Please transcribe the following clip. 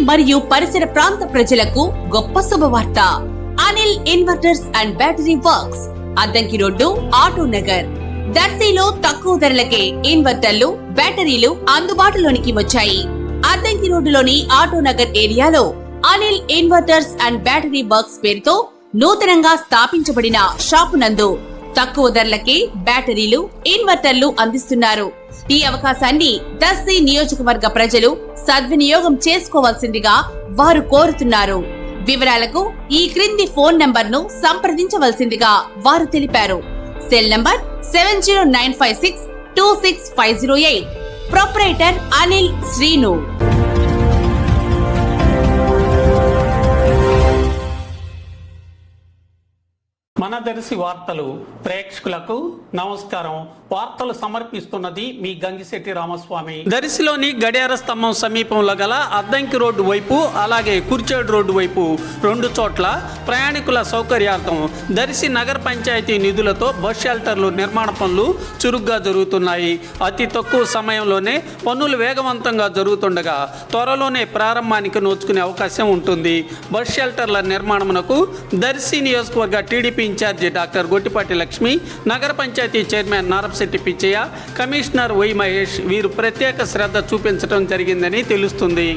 మరియు పరిసర ప్రాంత ప్రజలకు గొప్ప శుభవార్త. Anil inverters and battery works, Addanki road, auto Nagar, దర్శిలో తక్కువ ధరలకే ఇన్వర్టర్లు, బ్యాటరీలు అందుబాటులోనికి వచ్చాయి. అద్దంకి రోడ్డులోని ఆటో నగర్ ఏరియాలో Anil inverters and battery works పేరుతో నూతనంగా స్థాపించబడిన షాపు నందు తక్కువ ధరలకే బ్యాటరీలు, ఇన్వర్టర్లు అందిస్తున్నారు. ఈ అవకాశాన్ని దర్శి నియోజకవర్గ ప్రజలు సద్వినియోగం చేసుకోవాల్సిందిగా వారు కోరుతున్నారు. వివరాలకు ఈ క్రింది ఫోన్ నంబర్ ను సంప్రదించవలసిందిగా వారు తెలిపారు. Cell number 7095626508. Proprietor Anil Srinu. మన దర్శి వార్తలు ప్రేక్షకులకు నమస్కారం. వార్తలు సమర్పిస్తున్నది మీ గంగిశెట్టి రామస్వామి. దర్శిలోని గడియార స్తంభం సమీపంలో గల అద్దంకి రోడ్డు వైపు, అలాగే కుర్చేడు రోడ్డు వైపు 2 చోట్ల ప్రయాణికుల సౌకర్యార్థం దర్శి నగర పంచాయతీ నిధులతో బస్ షెల్టర్లు నిర్మాణ పనులు చురుగ్గా జరుగుతున్నాయి. అతి తక్కువ సమయంలోనే పనులు వేగవంతంగా జరుగుతుండగా త్వరలోనే ప్రారంభానికి నోచుకునే అవకాశం ఉంటుంది. బస్ షెల్టర్ల నిర్మాణమునకు దర్శి నియోజకవర్గ టీడీపీ ఇన్ఛార్జి డాక్టర్ గొట్టిపాటి లక్ష్మి, నగర panchayat chairman Narapasetti Pichaiah, commissioner Y Mahesh వీరు ప్రత్యేక శ్రద్ధ చూపించడం జరిగిందని తెలుస్తుంది.